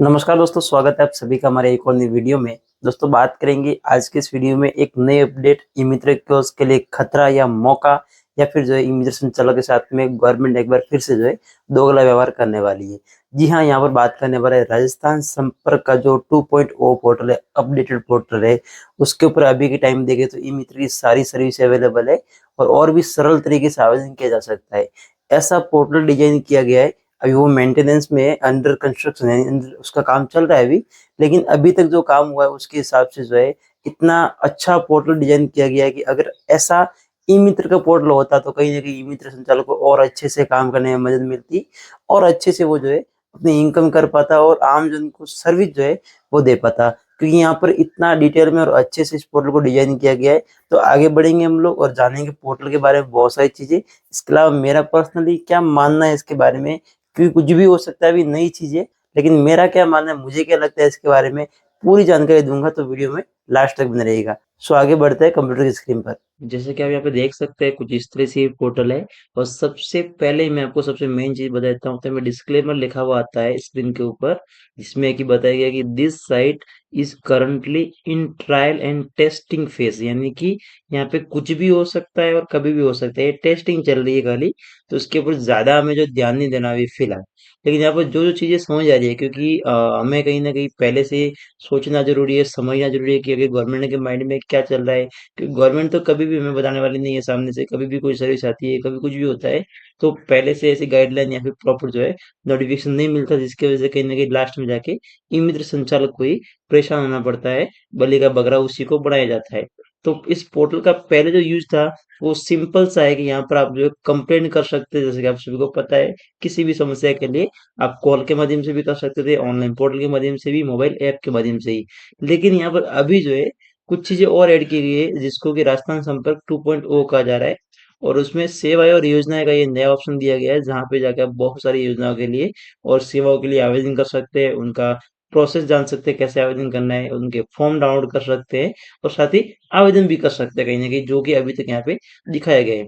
नमस्कार दोस्तों, स्वागत है आप सभी का हमारे एक और नई वीडियो में। दोस्तों बात करेंगे आज के इस वीडियो में एक नई अपडेट ई-मित्र कोर्स के लिए खतरा या मौका या फिर जो है ई-मित्र संचालक के साथ में गवर्नमेंट एक बार फिर से जो है दोगला व्यवहार करने वाली है। जी हाँ, यहाँ पर बात करने वाला है राजस्थान संपर्क का जो 2.0 पोर्टल है, अपडेटेड पोर्टल है, उसके ऊपर अभी के टाइम देखें तो ई-मित्र की सारी सर्विस अवेलेबल है और भी सरल तरीके से आवेदन किया जा सकता है। ऐसा पोर्टल डिजाइन किया गया है। अभी वो मेंटेनेंस में है, अंडर कंस्ट्रक्शन है, उसका काम चल रहा है अभी। लेकिन अभी तक जो काम हुआ है उसके हिसाब से जो है इतना अच्छा पोर्टल डिजाइन किया गया है कि अगर ऐसा ई मित्र का पोर्टल होता तो कहीं ना कहीं ई मित्र संचालक को और अच्छे से काम करने में मदद मिलती और अच्छे से वो जो है अपनी इनकम कर पाता और आम जन को सर्विस जो है वो दे पाता, क्योंकि यहाँ पर इतना डिटेल में और अच्छे से इस पोर्टल को डिजाइन किया गया है। तो आगे बढ़ेंगे हम लोग और जानेंगे पोर्टल के बारे में बहुत सारी चीजें। इसके अलावा मेरा पर्सनली क्या मानना है इसके बारे में, क्योंकि कुछ भी हो सकता है, अभी नई चीज़ है, लेकिन मेरा क्या मानना है, मुझे क्या लगता है इसके बारे में पूरी जानकारी दूँगा, तो वीडियो में लास्ट तक बने रहिएगा। सो आगे बढ़ते हैं कंप्यूटर की स्क्रीन पर। जैसे कि आप यहाँ पे देख सकते हैं कुछ इस तरह से ये पोर्टल है और सबसे पहले मैं आपको सबसे मेन चीज़ बता देता हूँ, तो मैं डिस्क्लेमर लिखा हुआ आता है स्क्रीन के ऊपर, जिसमें कि बताया गया कि this site is currently in trial and testing phase, यानी कि यहाँ पे कुछ भी हो सकता है और कभी भी हो सकता है। ये टेस्टिंग चल रही है खाली, तो उसके ऊपर ज़्यादा हमें जो ध्यान नहीं देना अभी फिलहाल। लेकिन यहाँ पर जो-जो चीज़ें समझ आ रही है, क्योंकि हमें कहीं न कहीं पहले से सोचना ज़रूरी है, समझना ज़रूरी है कि अगर गवर्नमेंट के माइंड में क्या चल रहा है, क्योंकि गवर्नमेंट तो कभी भी हमें बताने वाली नहीं है सामने से, कभी भी कोई सर्विस आती है, कभी कुछ भी होता है, तो पहले से ऐसी गाइडलाइन या फिर प्रॉपर जो है नोटिफ़िकेशन नहीं मिलता, जिसकी वजह से कहीं न कहीं लास्ट में जाके ई-मित्र संचालक को ही परेशान होना पड़ता है, बलि का बकरा उसी को बनाया जाता है। तो इस पोर्टल का पहले जो यूज़ था, वो सिंपल सा है कि यहाँ पर आप जो है कंप्लेंट कर सकते हैं, जैसे कि आप सभी को पता है, किसी भी समस्या के लिए आप कॉल के माध्यम से भी कर सकते थे, ऑनलाइन पोर्टल के माध्यम से भी, मोबाइल ऐप के माध्यम से ही। लेकिन यहाँ पर अभी जो है कुछ चीज़ें और ऐड की गई है, जिसको कि राजस्थान संपर्क 2.0 कहा जा रहा है और उसमें सेवाएँ और योजनाएँ का ये नया ऑप्शन दिया गया है, जहाँ पे जाके आप बहुत सारी योजनाओं के लिए और सेवाओं के लिए आवेदन कर सकते हैं, उनका प्रोसेस जान सकते हैं, कैसे आवेदन करना है, उनके फॉर्म डाउनलोड कर सकते हैं और साथ ही आवेदन भी कर सकते हैं कहीं न कहीं, जो कि अभी तक यहाँ पे दिखाया गया है।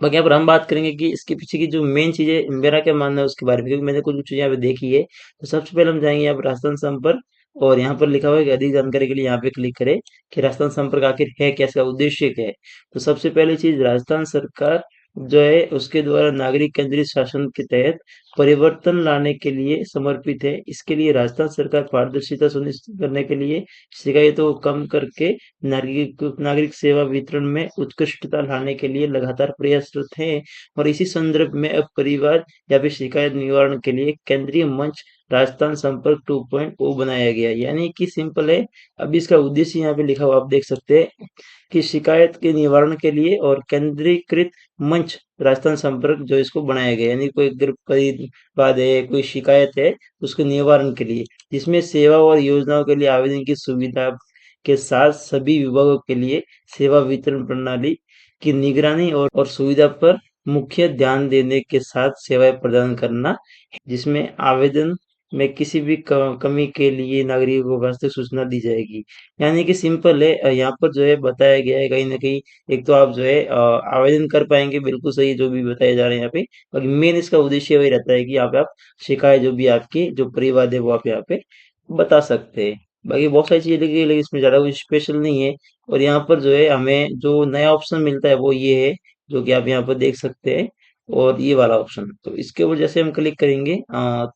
बाकी यहाँ पर हम बात करेंगे कि इसके पीछे की जो मेन चीज़ है, मेरा क्या मानना है उसके बारे में, क्योंकि मैंने कुछ-कुछ चीज़ें यहाँ पे देखी है। तो सबसे पहले हम जाएँगे यहाँ पर राजस्थान संपर्क और यहाँ पर लिखा हुआ है कि अधिक जानकारी के लिए यहाँ पे क्लिक करें कि राजस्थान संपर्क आखिर है क्या, इसका उद्देश्य क्या है। तो सबसे पहली चीज़, राजस्थान सरकार जो है उसके द्वारा नागरिक केंद्रित शासन के तहत परिवर्तन लाने के लिए समर्पित है। इसके लिए राजस्थान सरकार पारदर्शिता सुनिश्चित करने के लिए शिकायतों को कम करके नागरिक नागरिक सेवा वितरण में उत्कृष्टता लाने के लिए लगातार प्रयासरत हैं और इसी संदर्भ में अब परिवार या फिर शिकायत निवारण के लिए केंद्रीय मंच राजस्थान संपर्क 2.0 बनाया गया, यानी कि सिंपल है। अब इसका उद्देश्य यहाँ पे लिखा हुआ आप देख सकते हैं कि शिकायत के निवारण के लिए और केंद्रीकृत मंच राजस्थान संपर्क जो इसको बनाया गया, यानी कोई अगर कोई बात है, कोई शिकायत है, उसके निवारण के लिए, जिसमें सेवा और योजनाओं के लिए आवेदन की सुविधा के साथ सभी विभागों के लिए सेवा वितरण प्रणाली की निगरानी और सुविधा पर मुख्य ध्यान देने के साथ सेवाएं प्रदान करना, जिसमें आवेदन में किसी भी कमी के लिए नागरिकों को वास्तविक सूचना दी जाएगी। यानी कि सिंपल है, यहाँ पर जो है बताया गया है कहीं न कहीं, एक तो आप जो है आवेदन कर पाएँगे, बिल्कुल सही जो भी बताया जा रहा है यहाँ पे। बाकी मेन इसका उद्देश्य वही रहता है कि यहाँ पे आप शिकायत जो भी आपकी जो परिवाद है वो आप यहाँ पे बता सकते हैं। बाकी बहुत सारी चीज़ें देखिए, लेकिन इसमें ज़्यादा कुछ स्पेशल नहीं है और यहाँ पर जो है हमें जो नया ऑप्शन मिलता है वो ये है, जो कि आप यहाँ पर देख सकते हैं और ये वाला ऑप्शन। तो इसके ऊपर जैसे हम क्लिक करेंगे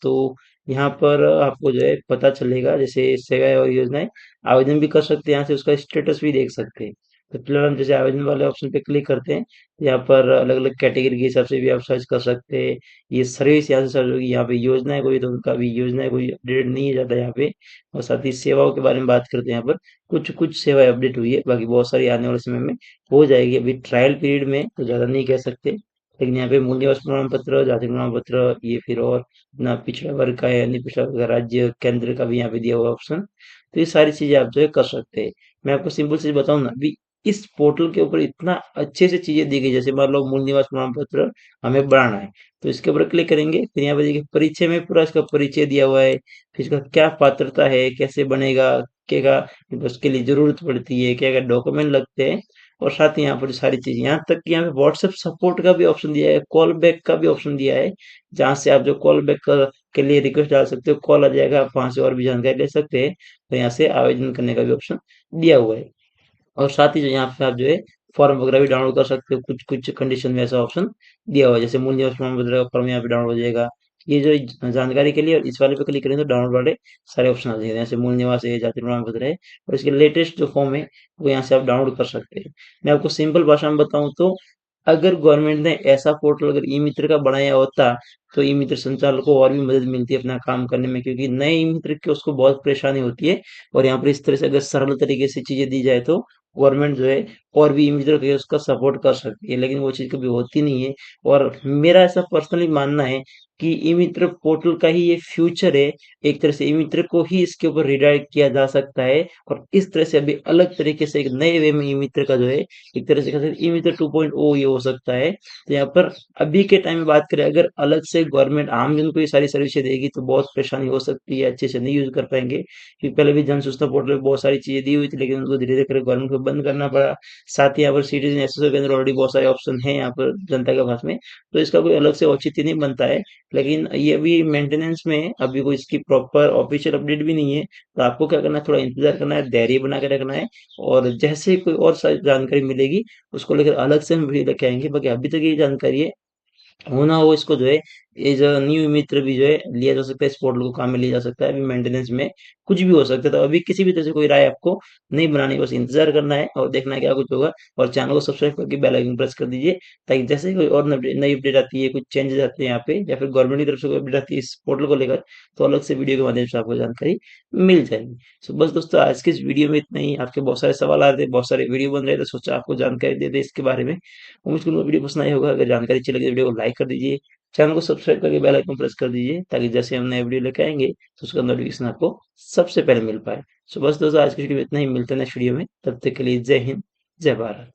तो यहाँ पर आपको जो है पता चलेगा, जैसे सेवाएँ और योजनाएँ, आवेदन भी कर सकते हैं, यहाँ से उसका स्टेटस भी देख सकते हैं। तो फिलहाल हम जैसे आवेदन वाले ऑप्शन पे क्लिक करते हैं, तो यहाँ पर अलग-अलग कैटेगरी के हिसाब से भी आप सर्च कर सकते हैं। ये सर्विस यहाँ से सर्च होगी, यहाँ पे योजना है कोई, तो उनका भी योजना है कोई अपडेट नहीं है ज़्यादा यहाँ पे। और साथ ही सेवाओं के बारे में बात करते हैं, यहाँ पर कुछ-कुछ सेवाएँ अपडेट हुई है, बाकी बहुत सारी आने वाले समय में हो जाएगी। अभी ट्रायल पीरियड में तो ज़्यादा नहीं कह सकते, लेकिन यहाँ पे मूल निवास प्रमाण पत्र, जाति प्रमाण पत्र, ये फिर और अपना पिछड़ा वर्ग का है, यानी पिछड़ा वर्ग का राज्य, केंद्र का भी यहाँ पे दिया हुआ ऑप्शन। तो ये सारी चीज़ें आप जो है कर सकते हैं। मैं आपको सिंपल सी बताऊँ ना, अभी इस पोर्टल के ऊपर इतना अच्छे से चीज़ें दी गई, जैसे मान लो मूल निवास प्रमाण पत्र हमें बढ़ाना है, तो इसके ऊपर क्लिक करेंगे, फिर यहाँ पे देखिए परिचय में पूरा इसका परिचय दिया हुआ है, फिर इसका क्या पात्रता है, कैसे बनेगा, क्या उसके लिए ज़रूरत पड़ती है, क्या-क्या डॉक्यूमेंट लगते हैं और साथ ही यहाँ पर सारी चीज़ें, यहाँ तक कि यहाँ पे व्हाट्सएप सपोर्ट का भी ऑप्शन दिया है, कॉल बैक का भी ऑप्शन दिया है, जहाँ से आप जो कॉल बैक कर के लिए रिक्वेस्ट डाल सकते हो, कॉल आ जाएगा, आप वहाँ से और भी जानकारी ले सकते हैं। तो यहाँ से आवेदन करने का भी ऑप्शन दिया हुआ है। और साथ ही जो यहाँ पे आप जो है फॉर्म वगैरह भी डाउनलोड कर सकते हो, कुछ कुछ कंडीशन में ऐसा ऑप्शन दिया हुआ है, जैसे मूल निवास प्रमाण पत्र का फॉर्म यहाँ पे डाउनलोड हो जाएगा। ये जो जानकारी के लिए और इस वाले पे क्लिक करें तो डाउनलोड वाले सारे ऑप्शन आ जाएंगे, जैसे मूल निवास है, जाति प्रमाण पत्र है, और इसके लेटेस्ट जो फॉर्म है वो यहाँ से आप डाउनलोड कर सकते हैं। मैं आपको सिंपल भाषा में बताऊं तो अगर गवर्नमेंट ने ऐसा पोर्टल अगर ई मित्र का बनाया होता तो ई मित्र संचालक को और भी मदद मिलती है अपना काम करने में, क्योंकि नए ई मित्र की उसको बहुत परेशानी होती है। और यहाँ पर इस तरह से अगर सरल तरीके से चीजें दी जाए तो गवर्नमेंट जो है और भी ई मित्र को उसका सपोर्ट कर सकती है, लेकिन वो चीज कभी होती नहीं है। और मेरा ऐसा पर्सनली मानना है कि ई मित्र पोर्टल का ही ये फ्यूचर है। एक तरह से ई मित्र को ही इसके ऊपर रिडायरेक्ट किया जा सकता है, और इस तरह से अभी अलग तरीके से एक नए वे में ई मित्र का जो है एक तरह से कहते हैं ई मित्र 2.0 ये हो सकता है। तो यहाँ पर अभी के टाइम में बात करें, अगर अलग से गवर्नमेंट आमजन को ये सारी सर्विसेज देगी तो बहुत परेशानी हो सकती है, अच्छे से नहीं यूज कर पाएंगे, क्योंकि पहले भी जन सूचना पोर्टल पे बहुत सारी चीजें दी हुई थी, लेकिन उनको धीरे धीरे गवर्नमेंट को बंद करना पड़ा। साथ ही यहाँ पर सिटीजन एक्सेस के अंदर ऑलरेडी बहुत सारे ऑप्शन हैं यहाँ पर जनता के पास में, तो इसका कोई अलग से औचित्य नहीं बनता है। लेकिन ये अभी मेंटेनेंस में है, अभी कोई इसकी प्रॉपर ऑफिशियल अपडेट भी नहीं है। तो आपको क्या करना है, थोड़ा इंतजार करना है, धैर्य बना के रखना है, और जैसे कोई और सारी जानकारी मिलेगी उसको लेकर अलग से हम वीडियो लेके आएंगे। बाकी अभी तक ये जानकारी है, हो ना हो इसको जो है ये जो न्यू मित्र भी जो है लिया जा सकता है, इस पोर्टल को काम में लिया जा सकता है। अभी मेंटेनेंस में कुछ भी हो सकता है, तो अभी किसी भी तरह से कोई राय आपको नहीं बनानी, बस इंतजार करना है और देखना है क्या कुछ होगा। और चैनल को सब्सक्राइब करके बेल आइकन प्रेस कर दीजिए, ताकि जैसे ही कोई और नई अपडेट आती है, कुछ चेंजेस आते हैं यहाँ पे, या फिर गवर्नमेंट की तरफ से कोई अपडेट आती है इस पोर्टल को लेकर, तो अलग से वीडियो के माध्यम से आपको जानकारी मिल जाएगी। सो बस दोस्तों, आज के इस वीडियो में इतना ही। आपके बहुत सारे सवाल आ रहे थे, बहुत सारे वीडियो बन रहे थे, सोचा आपको जानकारी दे दे इसके बारे में। उम्मीद करूंगा वीडियो पसंद आया होगा। अगर जानकारी अच्छी लगी तो वीडियो को लाइक कर दीजिए, चैनल को सब्सक्राइब करके बेल आइकन प्रेस कर दीजिए, ताकि जैसे हम नए वीडियो लेके आएंगे तो उसका नोटिफिकेशन आपको सबसे पहले मिल पाए। सो बस दोस्तों, आज की वीडियो में इतना ही, मिलते हैं नेक्स्ट वीडियो में, तब तक के लिए जय हिंद, जय भारत।